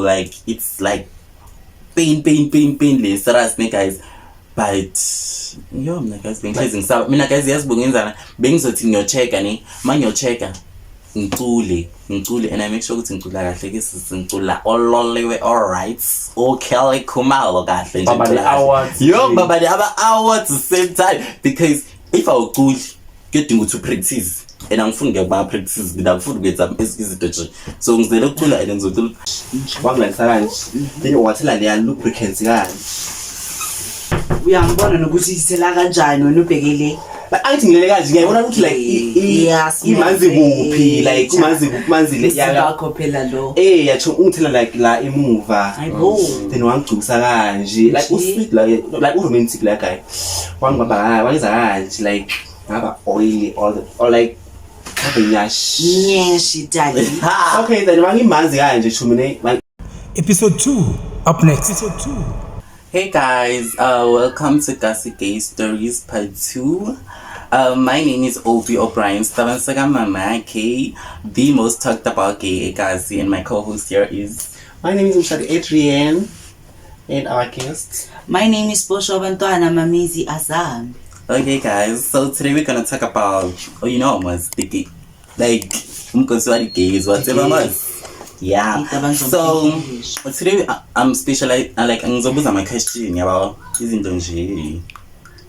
like it's like pain serious guys. But yo mina guys bengihlezi ngisaba mina guys yazibunga ngenzana bengizothi ngiyochecka ne mangiyochecka ngicule and I make sure ukuthi ngicula kahle ke singicula ololiwe all right okay khumalo kahle nje yo baba the awards the same time because if awuculi kuyadinga ukuthi practice and angifuni ngiyaba practice ngidafuna ukwenza izinto nje so ngizele ukucula and ngizocula wangilandisa kanje then wathela leya lubricants kanje uyangibona nokuthi isela kanjani wena ubhekele angithi ngilele kanje ngiyabona ukuthi like imanzi kuphi like kumanzi le yakho phela lo yacho ungithela like la emuva then wangigcusa kanje like usweet like uromantic like guy wangibamba wangiza kanje like ngaba oily or like nyeshi dali okay then wangimanzi kanje chumine episode 2 up next episode 2. Hey guys, welcome to Gassy Gay Stories Part 2. My name is Obi O'Brien, K, the most talked about gay Gassy, and my co-host here is... My name is Mshadi Adrienne, and our guest. My name is Bosho Bantwana Mamizi Azam. Okay guys, so today we're gonna talk about, almost the gay, like, gays, whatever. Yeah. So today I'm specialized like ngizobuza my question about izinto nje.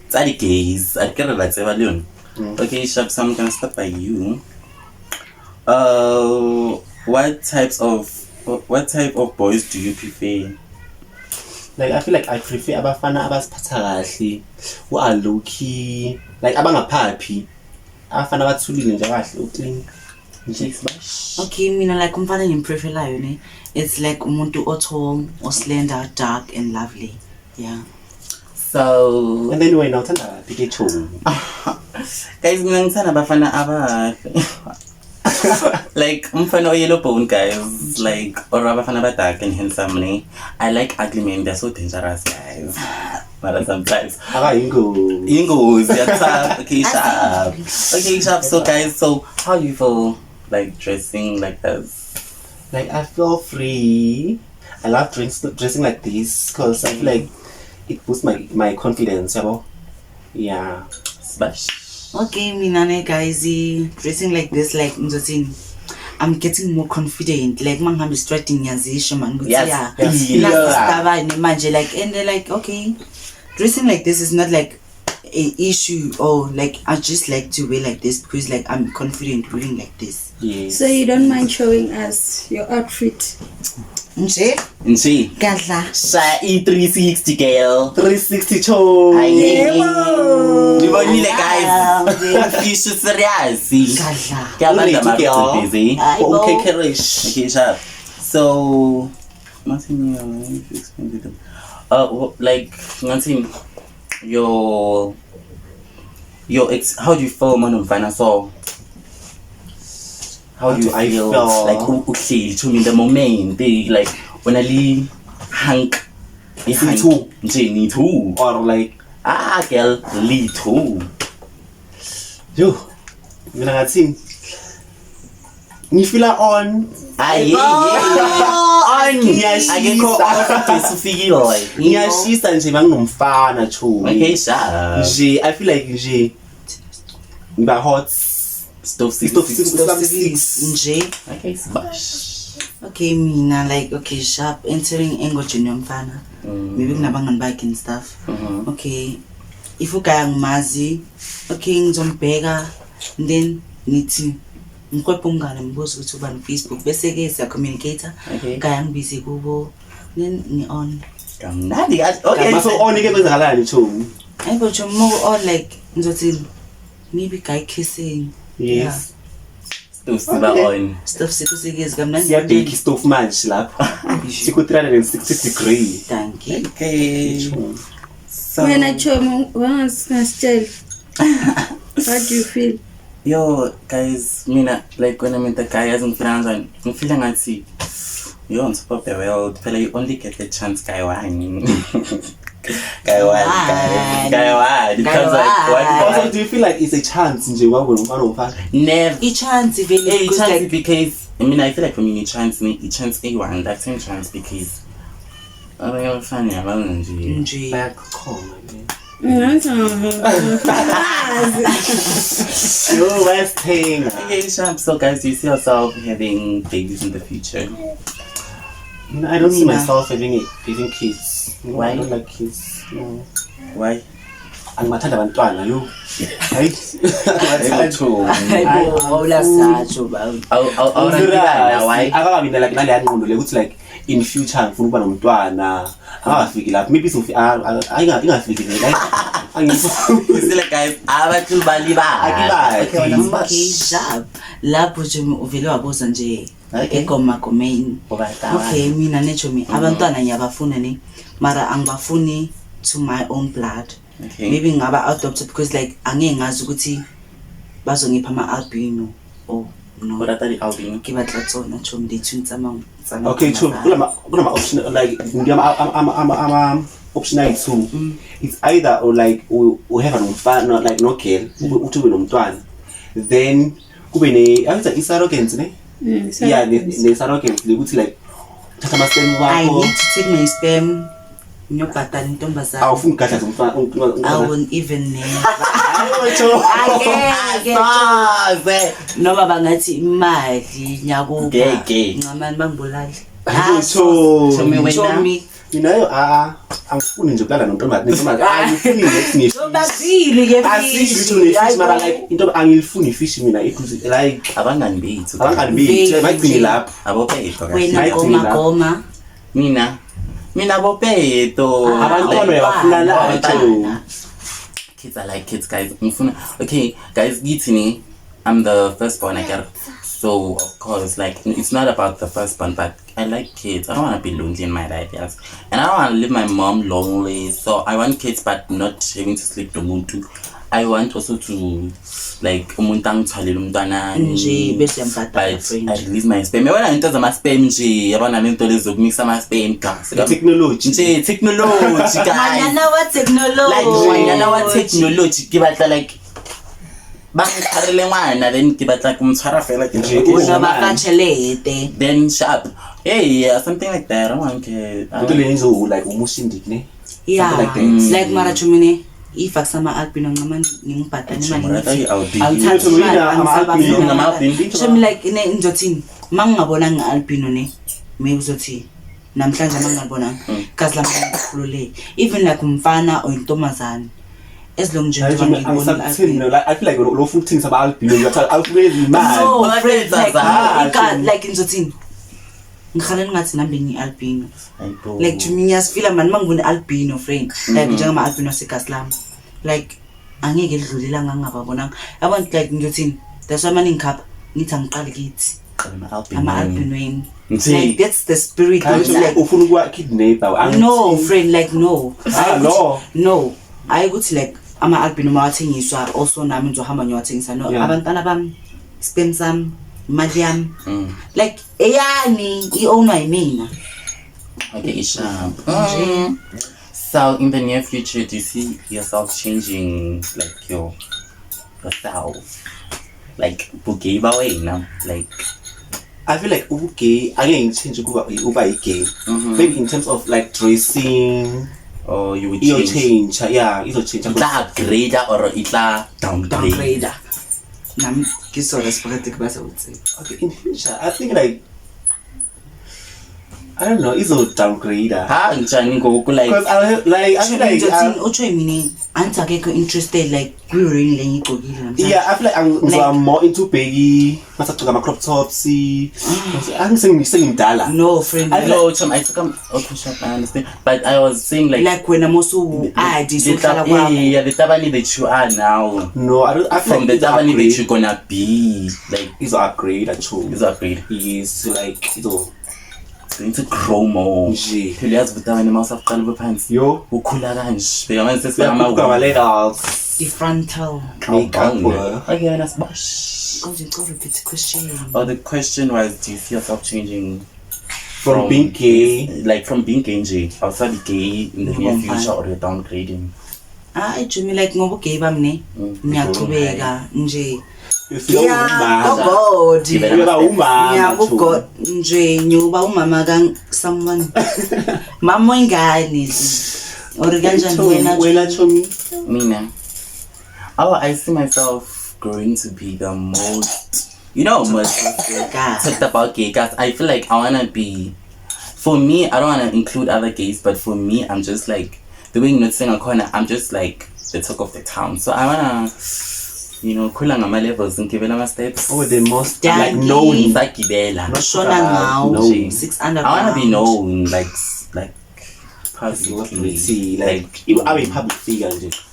Tsali gays, akere la tseba leon. Okay, Shab, so I'm gonna start by you. What type of boys do you prefer? Like I feel like I prefer abafana abasiphatha kahle, who are low key, like abangaphapi. Abafana abathulile nje kahle uclean. Okay, mina like umfana ngimpreferayo ne. It's like umuntu tall, or slender, dark and lovely. Yeah. So and then when now uthanda Pikachu. Guys, mina ngithanda abafana like umfana yellow bone guys, like or abafana dark and handsome ne. I like ugly men, they're so dangerous guys. But sometimes Ingo, okay, Sharp. Okay, Sharp. So guys, so how you feel like dressing like this? Like I feel free. I love dressing like this because I feel like it boosts my confidence, yeah. Smash. Okay, minane guys, dressing like this, like I'm getting more confident. Like I'm strutting yazisho man. Yeah. Like and they're like, okay, dressing like this is not like a issue or like I just like to wear like this because like I'm confident wearing like this. Yes. So you don't mind showing us your outfit? Nje? Gadla. Sha 360 girl. 360 cho. Libonile guys. Fish serious. Gadla. Busy. Okay, Kerish. Okay, Sharp. So nothing like nothing your how do you feel man of so how do I feel like uhleli to me in the moment they like when I leave hank me too or like girl lead too yo mina ngathi ngifila on ngiyashisa nje banginomfana cho okay sha nje I feel like nje ngiba hot stove 6 nje okay smash okay mina like okay Sharp entering engojini yomfana maybe kunabangani bakhe and stuff okay if ugaya ngimazi okay ngizombheka then nithi ngikwepha umngane mbuzo ukuthi uba no Facebook bese ke siya communicator ngaya ngibize kubo then ni on kamnandi okay so on ke kwenzakalani cho ayibo cho mo on like ngizothi maybe guy kissing yes stuff on stuff sikusike kamnandi siyabeki stove manje lapha siku 360 degree thank you okay so when I show still how do you feel? Yo guys, mina like when I meet the guy as in France and I'm feeling ngathi you're on top of the world, but you only get the chance guy one. Because like what also do you feel like it's a chance nje wabo ngomfana never a chance because I mean, I feel like for me, chance A1, that same chance because I'm a fan of nje Back home, man. Yo, West thing. Okay, Champ, so guys, do you see yourself having babies in the future? I don't see Mina. myself having kids. No, Why? I don't like kids. No. Why? Angibathanda abantwana yo. Hayi. hayibo awulasatsho ba Why? Akakabi like nale ngqondo le ukuthi like in future ngifuna ukuba nomntwana. Akafiki lapho. Maybe so ingafiki like You see, like, guys, abantu baliba. okay job lapho nje uvele wabuza nje egomagomeni okay mina nechomi abantwana ngiyabafuna ne mara angibafuni to my own blood. Okay. Maybe ngaba adopted because like angeke ngazi ukuthi bazongipha ama-albino or no What are the albino? ke batla tsona chomi the twins okay, true. Kuna option like ama optional two. It's either or like we have an umfana like no girl, uthi ube nomntwana. Then kube ne after surrogates ne? Yeah, the surrogates ukuthi like thatha ama sperm I wakho. need to take my sperm ngiyobhatala intombazana Awufuni gadla umntwana. I won't even name Ayo Angeke noma bangathi imali nyakuba Ngeke. ngamani bangibulali Chomi. Inayo angifuni nje ukulala nontombazana. Angifuni next babili ke fish mara like into angilifuni fish mina ikuzi like Abangani bethu. abangani bethu mayigcini lapho. Abophetho. wena goma Mina bophetho. Abantwana bafuna lapho. Kids, I like kids, guys. Okay, guys, Gitini, I'm the firstborn, I get it. So, of course, like, it's not about the firstborn, but I like kids. I don't want to be lonely in my life, yes. And I don't want to leave my mom lonely. So, I want kids, but not having to sleep the moon too. I want also to, like, nje bese but mpata I release my sperm. Yabona into zama sperm nje, yabona lento lezokumisa ama sperm gas. Technology. Nje technology guys. manyana wa technology Like manyana wa technology ke batla like bangitharele ngwana then ke batla kumtshwara fela ke Nje, una bakachelete then sharp. Hey, yeah, something like that. I don't want to Into lenzo like umushindi ne. yeah Something like that. like mara chumine ifa kusama albino ngama ngibhatane imali Shami like ine ngizothini mangingabona nge-albino ne maybe uzothi namhlanje mangingabona kazi lami ngikhulule even like umfana or intombazane as long nje ngibona I feel like lo futhi things about albino you tell already mad. no But friends like that's God like ngizothini ngikhaleni ngathi nambe ngi-albino like to me ngiyasifila mani mangibona albino friend like njengama albino segazi lami like angeke edlulela ngangababonanga abantu like ngiyothini that's why mani ngikhapha ngithi angiqali kithi ama-albinoini like that's the spirit like ufuna ukuwa kidnap no friend like no no no ayikuthi like ama-albino mawathengiswa also nami ngizohamba ngiyowathengisa no abantwana bami sperm sami imali yami like eyani i-ownwa yimina Okay, sharp. So in the near future, do you see yourself changing like yourself? Like Bugeba way now? Like I feel like okay again change uba gay maybe in terms of like dressing or you would it'll change? change yeah it'll change Itla upgrader or itla downgrade? downgrader nami ngisona sipakade kubasa ukuthi okay in future I think like I don't know it's a downgrader Ha njani ngoku like because I feel like utsho yimini anti akekho interested like kuyo-ring le ngiyigqokile namhlanje yeah I feel like I'm more into baggy masagcoka ama crop tops angisengimdala no friend I know Chum, I took okay sharp, I understand. But I was saying like wena mosu adi sohlala kwakho yeah, the tabani that you are now. no I feel From like the it's tabani upgrade. that you're gonna be like It's an upgrade actually is upgrade. is like it's Into chromo. Nje. Phela yazi ukuthi abanye mawusa kuqala bephansi. yo Ukhula kanje. Beka manje sesiyama kugama letters i-frontal makeup Okay, that's bosh. go repeat the question Oh, the question was, do you see yourself changing from being gay like from being gay, outside the gay in the near From future, or you're downgrading? ijumi like ngoba ugay bami ne ngiyachubeka nje Yeah, oh God. Uyoba umama. Yeah, oh God. Nje nyoba umama kang someone. Mama ingane. Or kanjani Wena Chomi. Mina. Oh, I see myself growing to be the most, most talked about gay guys. I feel like I wanna be. For me, I don't wanna include other gays, but for me, I'm just like the way not saying a corner. I'm just like the talk of the town. So I wanna, khula ngama levels and give it my steps. Oh, the most like Dangi. known. Sakibela. Shona ngao. No. 6 under. I wanna be known like Celebrity, publicly, like you are a public figure.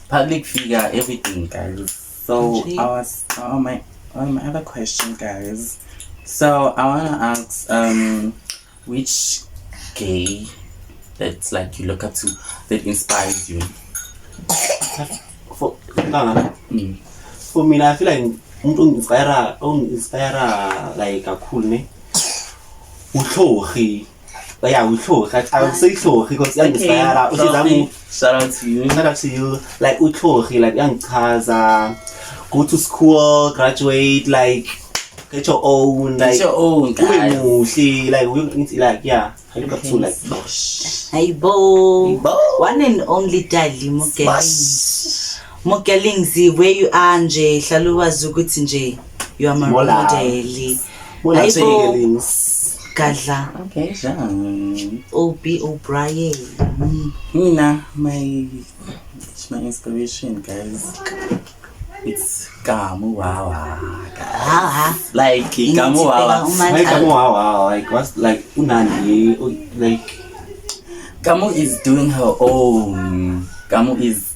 public figure, everything, guys. So I was my other question, guys. So I wanna ask, which gay that's like you look up to that inspires you? For me, I feel like umuntu inspire like a cool ne. Uhlori. Yeah, uhlori. I would say uhlori because inspire. Shout out to you. Shout out to you. Like uhlori, like young Kaza, go to school, graduate, like get your own, like Get your own, guys. like yeah. I look up to like Hey bo. Bo. One and only Dali Mokelingzi, where you are nje, hlala wazi ukuthi nje you are my More love. model. more like Hayibo. feelings. Gadla. Okay, sure. O.B. O'Brien. Mina, my inspiration, guys. It's Kamuwawa, guys. Like Kamuwawa. Like wow, like what's like unani, like Kamu is doing her own. Kamu is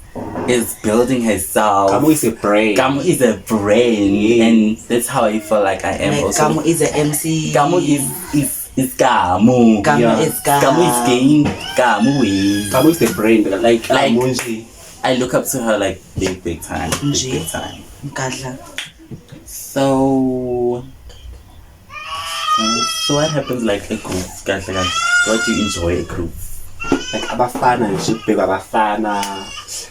building herself. Kamu is a brain. Kamu is a brain, Yeah. and that's how I feel like I am. Like Also, Kamu is a MC. Kamu is Kamu. Kamu Yeah. is Kamu. Kamu is gay. Kamu is. Kamu is the brain, like Munji. I look up to her like big time. Nje. Big time. Gadla. So what happens like a group? Guys, like, what do you enjoy a group? Like abafana nje ubheka abafana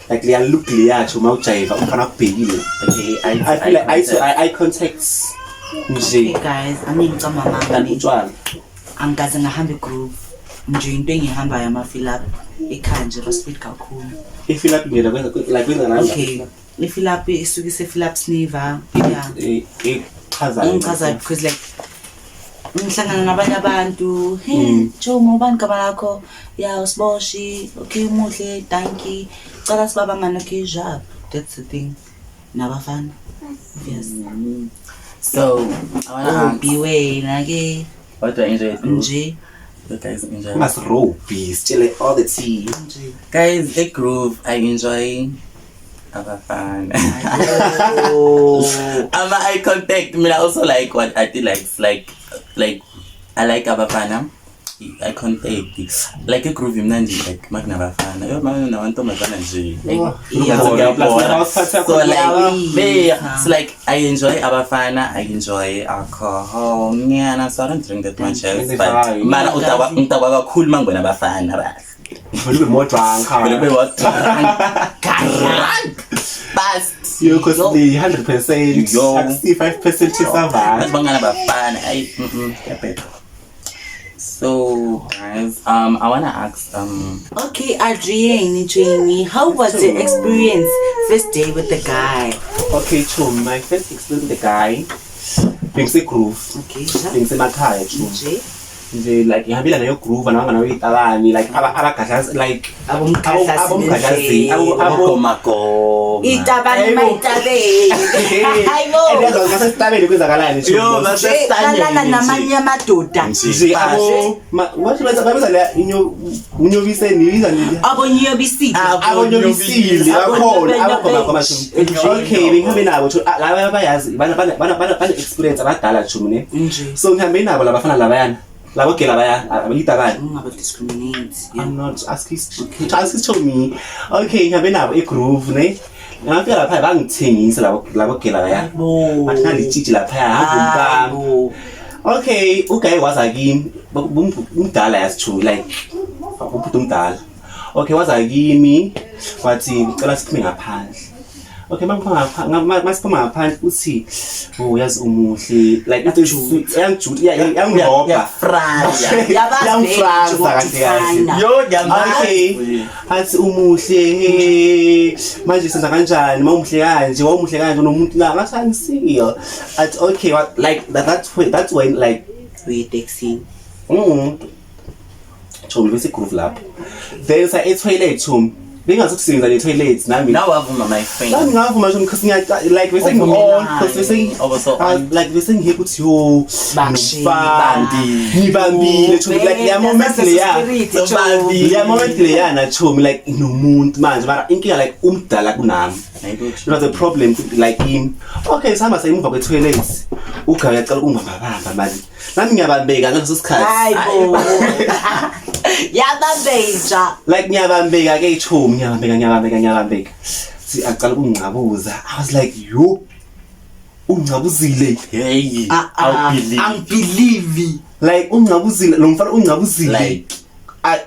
like liya look liyacho mawujayiva umfana kubhekile. Okay, I feel like eye contact Hey nje guys, ngicama mama utshwala. angikaze ngahamba igroove nje into engihambayo ama-fill-up ekhaya nje baspeed kakhulu. Ifeel up ngena kwenza nani? Okay, i-fill-up isuke ise-fill-up sniva. Yeah, Chazayo. ngichazayo because like ngihlangana nabanye abantu. Hey Jomo, ubani igama lakho? Ya usiboshi. Okay, umuhle, danki. Cala sibabangani. Okay, jab. That's the thing. Nabafana. Yes. So I wanna ask, Biwe nake what do I enjoy a group? nje. You guys enjoy? Must roll beast, chill all the tea. Nje. Guys, a groove. I enjoy Abafana. Oh. I'm eye contact. I mean, I also like what Ati likes. Like I like Abafana. I contact. Like a groove, mnandi like Magna Abafana. Yo, man, I want to make nje. So like I enjoy Abafana. I enjoy alcohol. Yeah, so I don't drink that much else. But man, utawa cool man when Abafana. A little bit more drunk. A little bit what? Drunk. Fast. You could be 100%. Yo. 65% is Mas survive. bangan Abafana. So guys, I wanna ask Okay, Adrienne Jamie, how was your experience first day with the guy? Okay, chum, my first experience with the guy, being a groove, Okay, being a makaya, chum. nje. Nje like ihambila nayo groove ananga nayo italani like abagajazi like Abomgajazi. Magoma. Itabani maitabe. Hayibo. and masesitabeni kwenzakalani chum. Yo, Kalala namanye amadoda. Nje abo wathi babenza la unyobiseni yiza nje Abonyobisi. abonyobisile bakhona abagoma okay bengihambe nabo laba abayazi bana experience abadala chum ne Nje. so ngihambe nabo labafana labayana labo ke labaya abayitabani. Ungaba discriminate. I'm not asking to me. Okay, ngihambe nabo igroove ne ngafika lapha bangithengisa labo ke labaya bathanda itshitshi lapha hamba umkami. Okay, ugaye waza kimi umdala yasithu like umuntu umdala. Okay, waza kimi wathi ngicela siphume ngaphandle. okay masiphuma ngaphandle uthi yazi umuhle like yangijuda yangirobha yangifrasa kahle okay athi umuhle manje senza kanjani mawumuhle kanje wawumuhle kanje nomuntu la ngasangisiyo athi okay like that's when like we texting Chomi bese groove lapho then sa toilet chomi bengazokusebenza le toilet nami now wavuma my friend nami ngavuma nje because ngiya like bese ngi-on because bese like bese ngiheka uthi yo ngibambile chomi like ya moment leya na chomi like inomuntu manje mara inkinga like umdala kunami you know the problem like him okay sihamba sayimuva kwe toilet ugaya yacala ukungibamba manje nami ngiyabambeka ngaleso sikhathi hayibo yabambeja like ngiyabambeka ke chomi ngiyabambeka si aqala ukungcabuza I was like yo ungcabuzile hey I believe like ungcabuzile lo mfana ungcabuzile like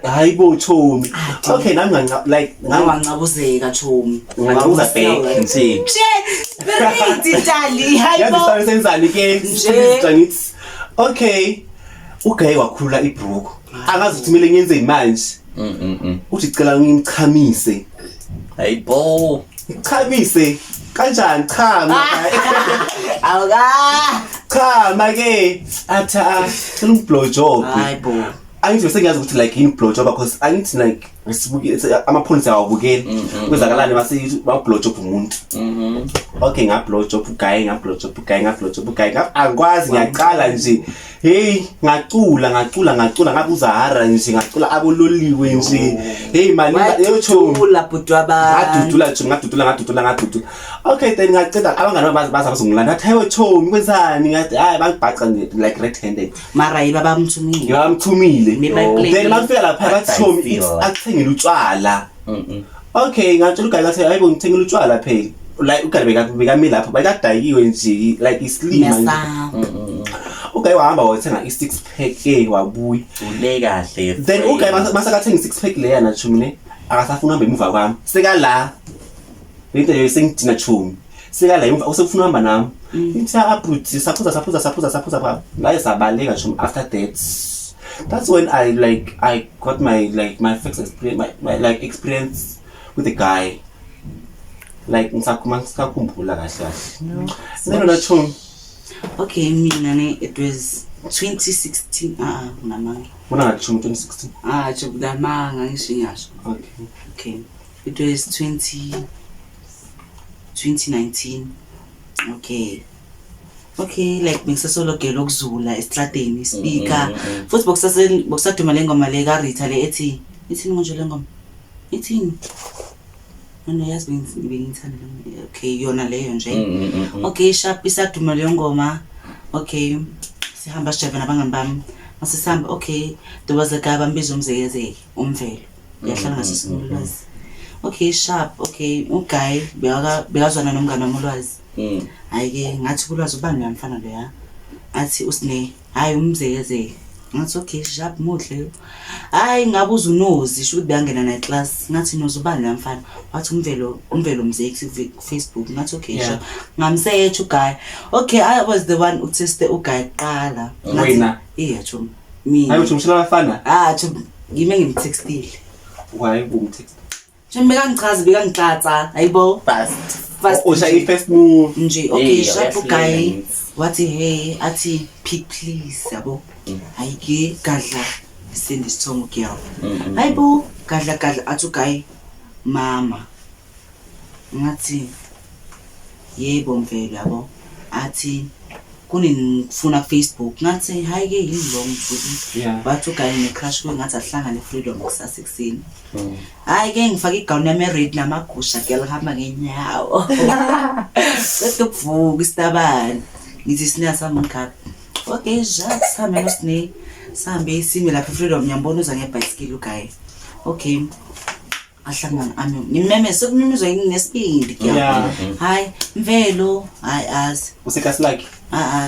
hayibo chomi okay nami like ngawangcabuzeka chomi ngabuza back nje spirit tali hayibo yazi senzani ke nje okay ugay wakhulula ibhuku angazi ukuthi kumele ngenze manje uthi cela ngimchamise hayibo ichamise kanjani chama chama ke atha cela blow job hayibo angithi sengiyazi ukuthi like in blow job because angithi like ngisibuke amaphoyisa awabukeli kwezakalani base ba blow job umuntu okay nga blow job ugay angikwazi ngiyaqala nje hey ngacula ngabuza hara nje ngacula abololiwe nje hey mani yothola butwa ba ngadudula okay then ngaceda abangani bazongilanda athi hayo chomi kwenzani ngathi hayi bangibhaca like red handed mara yiba bamthumile ngiyamthumile then mafika lapha bathi chomi akuthengile utshwala okay ngatshela ugay ngathi hayibo ngithengile utshwala phela like ugalibeka bekami lapha bayadayiwe nje like islim okay wahamba wathenga i6 pack wabuya ule kahle then okay masakathenga i6 pack leya na chomi ne akasafuna uhamba emuva kwami seka la into yesengidina chomi seka la emuva usefuna uhamba nami ithi abruti saphuza la sabaleka chomi after that that's when I got my first experience my experience with the guy like ngisakhumbula kahle no chomi okay mina ne it was 2016 unamanga una ngathi 2016 chobudamanga ngishinyasho okay it was 2019 okay like bengisasologela okuzula estradeni speaker futhi bokusaduma lengoma le ka Rita le ethi ngonje lengoma ithini Ano yazi bengithanda okay yona leyo nje okay sharp isaduma le ngoma okay sihamba sijava nabangani bami masisihamba okay there was a guy bambiza umzekeze umvelo yahlala ngasesimulwazi okay sharp okay uguy bekazwana nomngane womulwazi ayike ngathi kulwazi ubani uyamfana lo ya athi usine hayi umzekeze ngathi okay sharp muhle hayi ngabuza unozi sho ukuthi beyangena na class ngathi nozi ubani uyamfana wathi umvelo mzeki ku Facebook ngathi okay sharp ngamsearch uguy okay I was the one uteste uguy qala wena chomi mina hayi uthumshela abafana chomi ngime ngimtextile why umtext Chembe bekangixatsa hayibo fast usha i-first move nje okay sharp guy wathi hey athi pick please yabo ayike gadla send isithongo girl hayibo gadla athi guy mama ngathi yebo mvelo yabo athi kunifuna Facebook ngathi hayike yilong futhi bathu guy ne crush kwe ngathi ahlangane freedom kusasekuseni hayike ngifaka igown yami red namagusha girl hamba ngenyawo sekuvuka isitabani ngithi sinasa mkhaphi okay just sambe nosine sambe isimi lapha freedom nyambona uza ngebicycle guy okay ahlangana ami ngimeme sokumimizwa nginesibindi yeah hayi mvelo hayi as usekasi like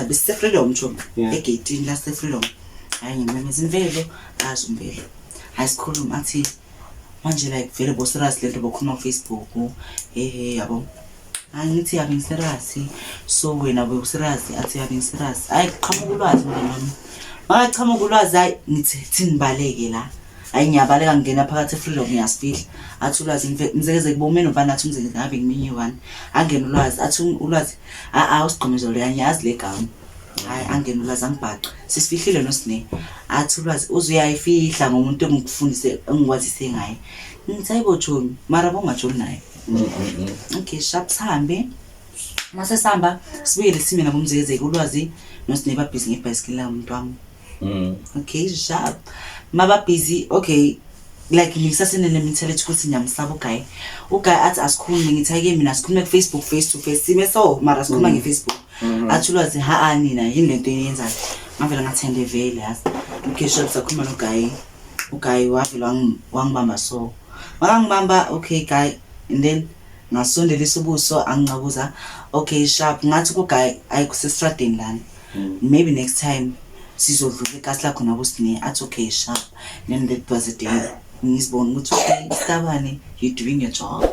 bese freedom chomi egate la se freedom hayi ngimeme imvelo as umvelo high school athi manje like vele bosiras lento bokhuluma ku Facebook yabo angithi yabe ngiserious so wena bewuserious athi yabe ngiserious hayi qhamuka ulwazi mngani wami makachamuka ulwazi hayi ngithi thinibaleke la hayi ngiyabaleka ngena phakathi freedom ngiyasifihla athi ulwazi mzekeze kubomeni ubani athi umzekeze ngabe ngiminye one angena ulwazi athi ulwazi usigqomezelo yanyazi legama hayi angena ulwazi angibhaqa sisifihlile nosine athi ulwazi uzuyayifihla ngomuntu engikufundise engikwazise ngaye ngithi hayibo Jomi mara bongajoli naye okay sharp sihambe mase sihamba sibuyele sime nabo umzekeze ulwazi nosine babhizi ngebhayisikili la umuntu wami okay sharp maba busy okay like ngisasene mentality ukuthi ngiyamsaba uguy athi asikhulume ngithi ayike mina sikhulume ku Facebook face to face sime so mara sikhuluma nge Facebook athi ulwazi nina yini lento yenzayo ngavela ngathende vele yazi okay sharp sakhuluma no uguy wavela wangibamba so wangibamba okay guy and then ngasondelisa ubuso angingabuza okay sharp ngathi kuguy ayikusestradeni lana maybe next time sizodlula eKasla khona bosine athi okay sharp then that was a day ngizibona ukuthi okay Stabane you doing your job.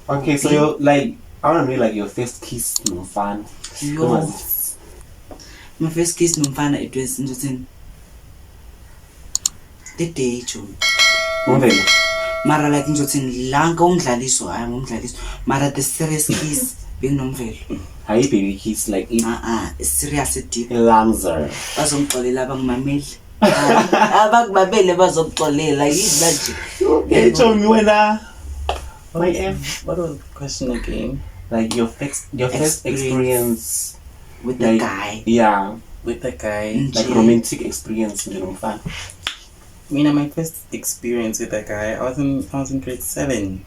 Okay, so you're like I want to know like your first kiss nomfana. My first kiss nomfana it was in the day June. Umvelo. Mara like ngizothi langa umdlaliso hayi umdlaliso mara the serious kiss benomvelo. Hayi baby kiss like it serious deep. Lanzer. Bazongixolela abangimameli. Abakubabele bazokuxolela yini nje. Okay, tell me when my What was the question again? like your first experience with like, the guy. Yeah, With the guy. like romantic experience nje nomfana. My first experience with that guy, I was in grade 7.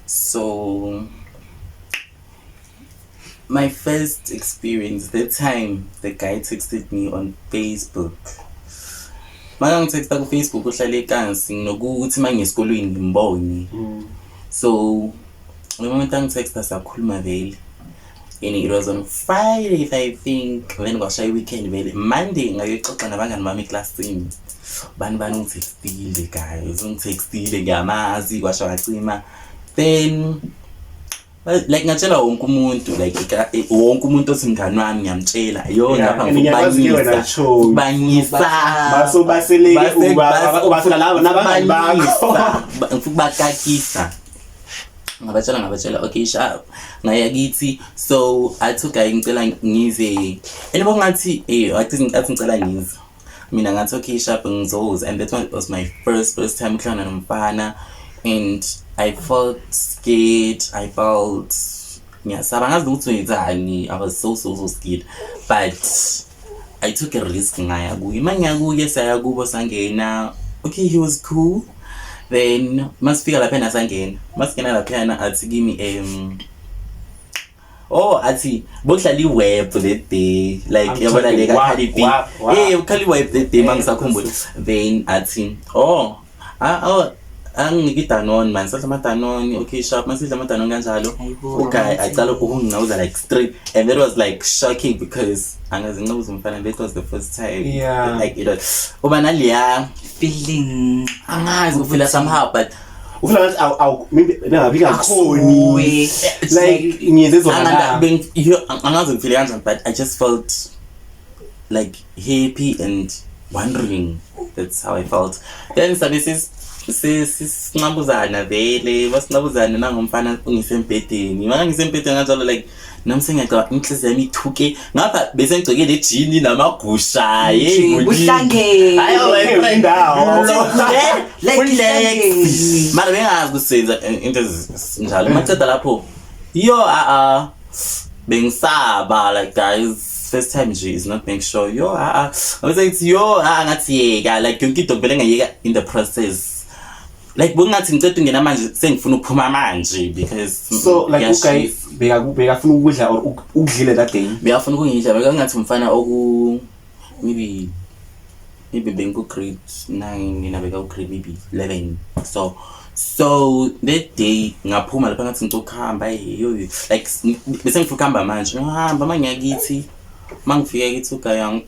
So my first experience, the time the guy texted me on Facebook. Mangangitexta ku Facebook uhlale ekansi nginokuthi mangesikolweni ngimbone. So the moment angitexta sakhuluma vele. And it was on Friday if I think, then kwashaya weekend vele. Monday ngayoxoxa nabangani bami eclassini. Bani ungitextile guys, ungitextile ngiyamazi kwasha wacima. Then like ngatshela wonke umuntu like wonke umuntu osingani wami ngiyamtshela yo ngapha ngibanyisa baso baseleke ubasala labo nabangani bakho ngifukubakakisa ngabatshela okay sharp ngaya kithi so athi guy ngicela ngize enibonga ngathi athi ngicela ngize mina ngathi okay sharp ngizoza and that was my first time kuhlangana nomfana and I felt scared. I felt I was so scared. But I took a risk. Okay, he was cool. Then must figure la pena again. Must get la pena at give me ati bohlali web that day like yabona le ka Cardi B ukali web that day mangisakhumbula then ati angikitanon man sahlama tanon okay sharp masidla matanon kanjalo okay aqala ukungcawuza like straight and that was like shocking because angazi ngcawuza umfana that was the first time like it was ubana liya feeling angazi ufila somehow but ufuna maybe ngabi kakhoni like ngiyenze zona angazi ngifile kanjani but I just felt like happy and wondering. That's how I felt. Then services sinabuzana vele basinabuzana nangomfana ungisempedeni manje ngisempedeni kanjalo like namsengaqa inhliziyo yami ithuke ngapha bese ngicokele jean namagusha uhlangene hayo indawo relax mara bengazi kusenza into ezinjalo maceda lapho yo bengisaba like guys first time nje is not being sure yo I was like yo ngathi yeka like yonke into vele ngayeka in the process. Like bungathi ngicela ungena manje sengifuna ukuphuma manje because so like okay bekafuna ukudla or ukudlile that day bekafuna ukungidla bekangathi umfana oku maybe bengu grade 9 mina beka grade maybe 11 so that day ngaphuma lapha ngathi ngicela ukuhamba yo like bese ngifuna ukuhamba manje ngihamba mangiyakithi mangifika kithi ugayang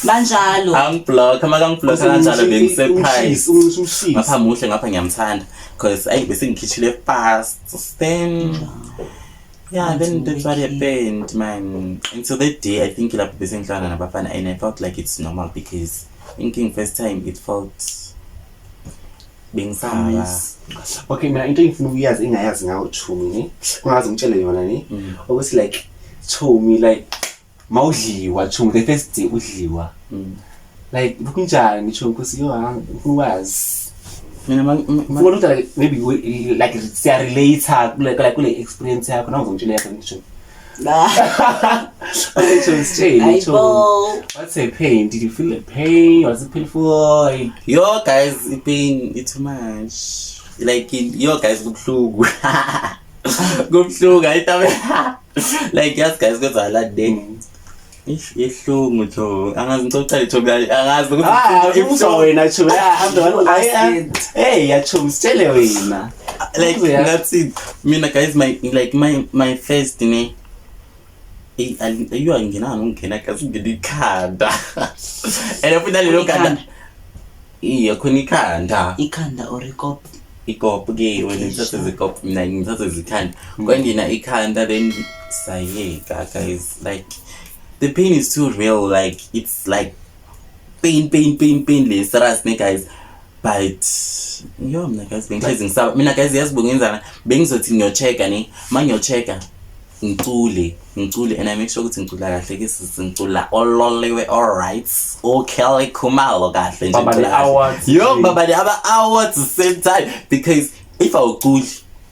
banjalo angiblock amangiblock kanjalo bengisurprise umshisi ngapha muhle ngapha ngiyamthanda because ayi bese ngikhishile fast then yeah then that's what happened man until that day I think lapho bese ngihlala nabafana and I felt like it's normal because thinking first time it felt bengisaba okay mina into engifuna ukuyazi engayazi ngawo Chomi ne ungazi ngitshele yona ne ukuthi like Chomi like mawudliwa Chomi the first day udliwa like kunjani Chomi because you are ukwazi mina ngifuna ukuthi maybe like siya relate like kule experience yakho nawo ngitshele yakho ngisho okay Chomi what's a pain? Did you feel the pain? Was it painful? yo guys it pain it's too much like yo guys kubhluku kubhluku ayitabe like yes guys because I like them ihlungu tho angazi ngicocela Chomi angazi ukuthi wena Chomi I'm the one hey ya Chomi sitshele wena like ngathi mina guys my first ne you angena ngena kasi ngedikhanda and finally lo kanda iya khona ikhanda or ikop ke wena ngithathe izikop mina ngithathe izikhanda kwangena ikhanda then sayeka guys like the pain is too real like it's like pain serious ne guys but yo mina guys bengihlezi ngisaba mina guys yazibunga ngenzana bengizothi ngiyochecka ne mangiyochecka ngicule and I make sure ukuthi ngicula kahle ke ngicula ololiwe all right okay khumalo kahle nje yo baba the other hours the same time because if I uculi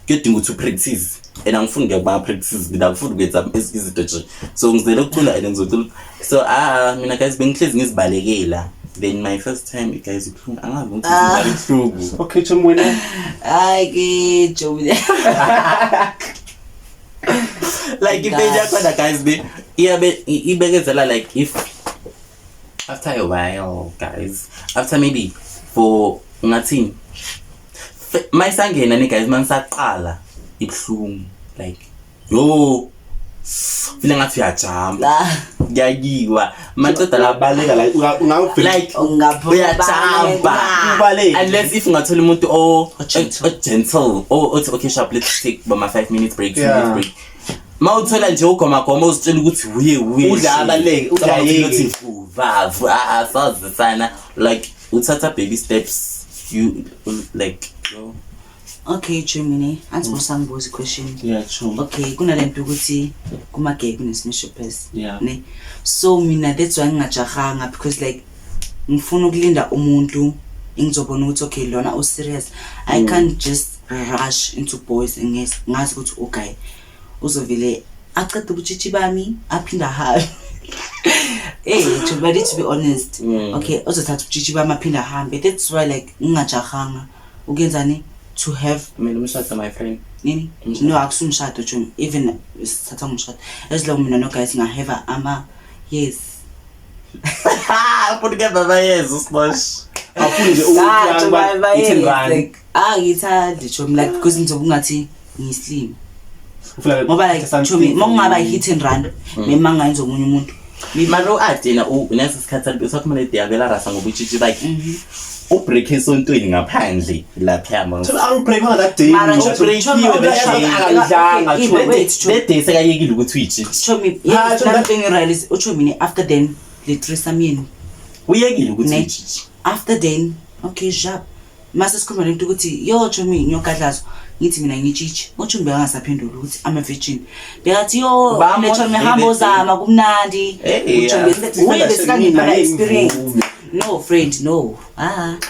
kuyodinga ukuthi practice and angifuni ngiyaba practice ngidakufuna ukwenza izinto nje so ngizele ukucula and ngizocula so mina guys bengihlezi ngizibalekela then my first time guys ukhuluma angazi ukuthi ngizali hlubu okay Chomi wena ke Chomi like if they just want guys be ibekezela like if after a while guys after maybe for ngathini my sangena ne guys manisaqala ibhlungu like yo feel ngathi uyajamba yayiwa maqeda la baleka like like uyajamba unless if ungathola umuntu gentle okay sharp let's take my 5 minutes break 2 minutes break mawuthola nje ugoma uzitshela ukuthi uye udlabaleke udlayeke uvavu asazi sana like uthatha baby steps you like yo okay Chomi anti bosangibuza question yeah Chomi okay kunalento ukuthi kuma gay kunesinishopers yeah ne so mina that's why ngingajahanga because like ngifuna ukulinda umuntu engizobona ukuthi okay lona o serious I can't just rush into boys and ngazi ukuthi okay uzovele aqeda ubutshitshi bami aphinda hambe Chomi to be honest okay uzothatha ubutshitshi bami aphinda hambe that's why like ngingajahanga ukenzani to have mina umshado my friend nini no akusumshado Chomi even sithatha umshado as long mina no guys ngahave yes porque baba yes usbosh afuni nje ukuba like ngithanda Chomi like because ngizobe ngathi ngislim ngoba like Chomi mangaba hit and run memanga yenza omunye umuntu maro athina unesikhathi usakhumele diabela rasa ngobutshitshi bakhe ubreak esontweni ngaphandle lapha yama so I'm break on that day that day sekayekile ukuthi uyithi Chomi something realize Chomi after then the trisamini uyekile ukuthi uyithi after then okay sharp mase sikhuluma lento ukuthi yo Chomi nyokadlazo ngithi mina ngichichi Chomi bengasaphendula ukuthi I'm a virgin bekathi yo Chomi hambo zama kumnandi Chomi besikangipha experience no friend no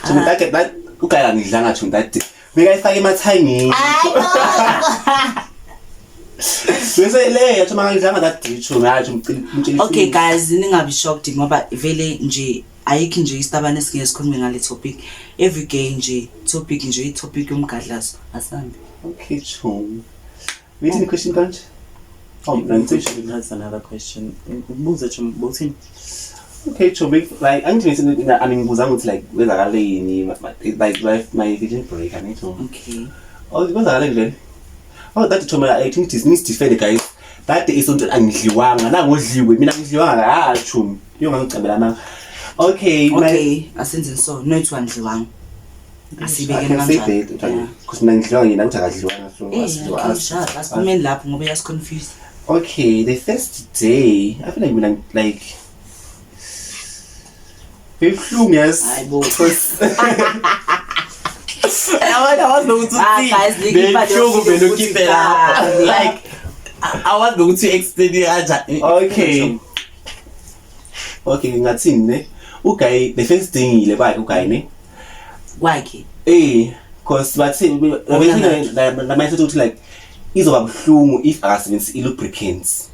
Chomi that ukaya ngidlanga Chomi that bekayifaka emathangeni bese le Chomi ngidlanga that Chomi Chomi okay guys ningabi shocked ngoba vele nje ayikho nje istabane esingesikhuluma ngale topic every day nje topic nje itopic yomgadlazo asambe okay Chomi waiting question kanje that's another question ubuze Chomi bothini okay Chomi like angibuza ukuthi like kwenzakaleni like my vision break I need to okay kwenzakaleni nje that Chomi I think it needs to defend guys that is something angidliwanga nangodliwe mina ngidliwanga Chomi yongangicabela manga Okay, asenze so no to andliwanga. Asibeke kanjani? Because mina ngidliwa ngina ukuthi akadliwanga so asiphumeni lapho ngoba yasiconfuse. Okay, the first day I feel like mina like bebuhlungu yes. Hayibo. I was guys, like I was going to explain Okay. Okay, ngathini ne? Okay, the first thing ile ba okay ne? Kwakhe. Because bathi la mayithatha ukuthi like izoba buhlungu if akasebenzisa lubricants.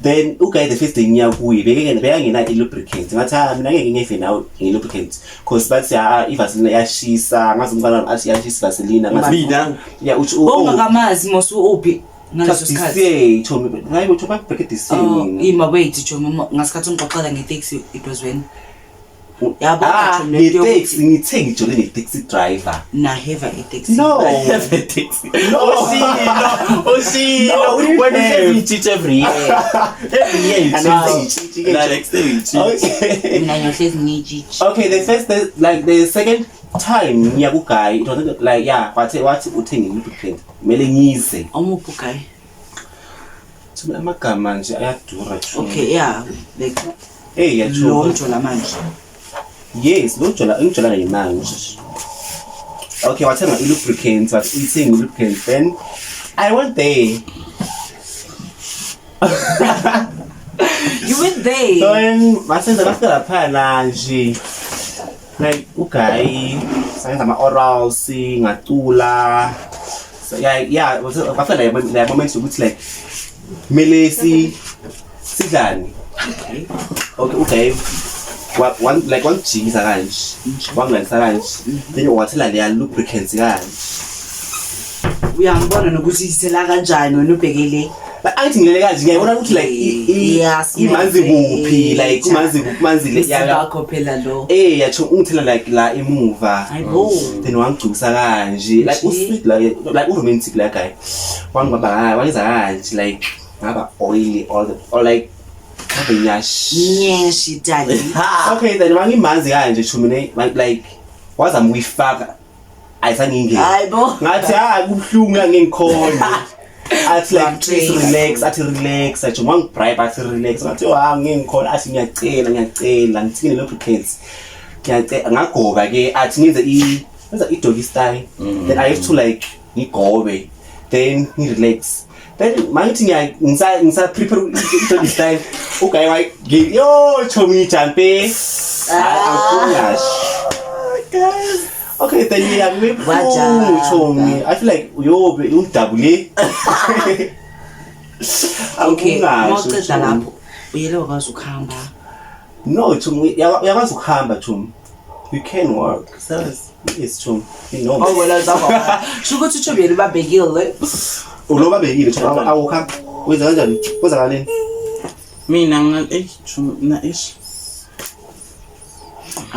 Then okay, the first thing ngiyakuyi bekangena lubricant. Ngathi mina ngeke ngife nawo lubricant because bathi if Vaseline yashisa ngazi umfana athi yashisa Vaseline ngazi yeah uthi ongakamazi mosu uphi ngaleso sikhathi Chomi hayi uthi bakubheke this thing ima wait Chomi ngasikhathi ungixoxela ngetaxi it was when taxi ngithe ngijole ne-taxi driver na have a taxi no have a taxi no when you teach every year you teach like okay the first like the second time ngiyaku guy it was like yeah wathi uthenge lubricant kumele ngise omuphi guy thina amagama nje ayadura okay yeah like yacho lo njola manje yes lo njola la imanje okay wathenga lubricant wathi uyithenga lubricant then I went there you went there then masenza bafika lapha nje like okay senza ama orals ngacula so yeah bafika la moment ukuthi like melesi sidlani okay one jisa kanje wangilandisa kanje then wathela le lubricants kanje uyangibona nokuthi isela kanjani wena ubhekele ayithi ngilele kanje ngiyabona ukuthi like imanzi kuphi like kumanzi le yakho phela lo yacho ungithela like la emuva hayibo then wangigcubisa kanje like usweet like uromantic like guy wangibaba wayenza kanje like ngaba oily or like nyeshi dali okay then wangimanzi kanje Chomi like wazama uyifaka ayisangingeni hayibo ngathi kubuhlungu ngikhona athi like relax athi wangibribe athi relax ngathi ngikhona athi ngiyacela ngithini lubricants ngiyacela ngagoba ke athi ngenza i-doggy style then I have to like ngigobe then relax then mangithi ngisa prepare i-doggy style okay yo Chomi jampe guys okay then Chomi I feel like uyobe undabule okay mawuceda lapho uyele wakwazi ukuhamba no Chomi yakwazi ukuhamba Chomi you can work yes Chomi you know wena zaba shukuthi Chomi yena babhekile uloba bekile Chomi awukha wenza kanjani kwenzakaleni mina na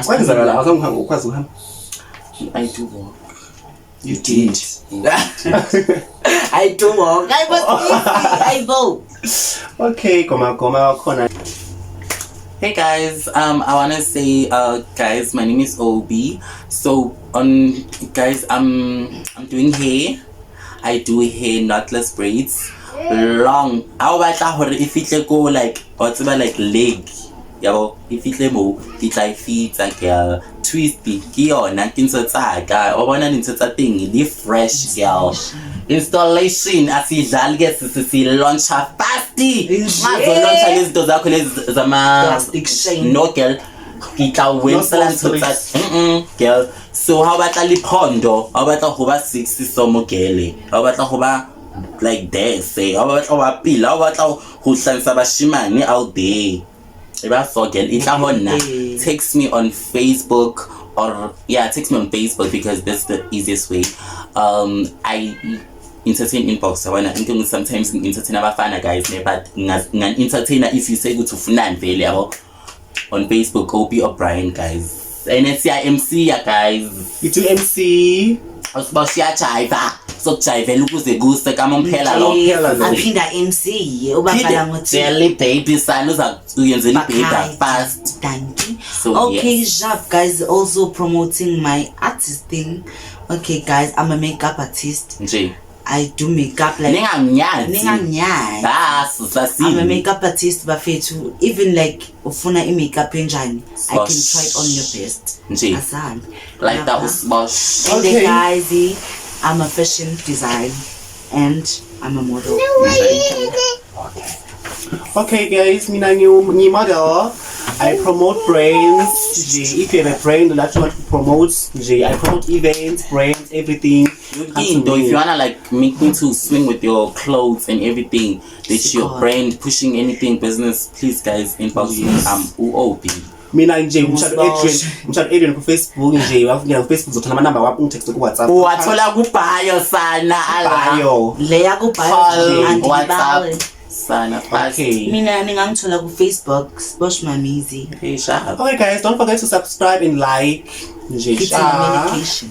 kwenzakala awuhamba ukwazi ukuhamba I do walk. You did. I do walk. I go. Okay, koma kona. Hey guys, I wanna say, guys, my name is Obi. So guys, I'm doing hair. I do hair knotless braids, long. How about that? If it go like, what's about like leg? Yabo, if it mo, it like feet like twisty. Kiyo na kinso tsaka. Obona ninso thing the fresh girl. Installation asidlali ke sisi launch fasty. Mazo launch izinto zakho lezi zama no girl. Kita wensela ntotsa. Girl. So how about Liphondo? How about hoba 60 somo girl? How about hoba like this? How about hoba pila? How about ho hlansa bashimane out there? Text me on Facebook or text me on Facebook because that's the easiest way. I entertain inbox. I wanna sometimes entertain abafana guys, but ngan entertainer if you say go to funan available on Facebook, Obi O'Brien guys. And it's MC guys. You do MC. Usibashiya jiva. So jive ukuze kuse kama mphela lo. Aphinda MC ubakala ngothi Jelly baby son uza uyenzela ibheda fast. Thank you. So Okay, yes. Jap, guys, also promoting my artist thing. Okay, guys, I'm a makeup artist. Nje. I do makeup like Ninganyazi. Ninganyazi. Bas, I'm a sasini. makeup artist, bafethu. Even like ufuna makeup enjani, I can Bosh. try it on your best. Nje. Asante. Like that Lapha. was bosh. And Okay. then guys, I'm a fashion design and I'm a model. Okay guys, mina ngi model. I promote brands. If you have a brand that you want to promote, I promote events, brands, everything. Come to Though, if me. you wanna like make me to swing with your clothes and everything, that's your God. brand pushing anything business, please guys inbox me. I'm UOB. Mina nje Bosh. umshado Adrian ku Facebook nje wafika ku Facebook uzothola ama number wakho ungitext ku WhatsApp. Wathola kubhayo sana ala. Bio. Leya kubhayo Call anti WhatsApp sana fast. Okay. mina ningangithola ku Facebook Bosh Mamizi. Hey, shut up. Okay guys, don't forget to subscribe and like. Nje It's a sha. medication.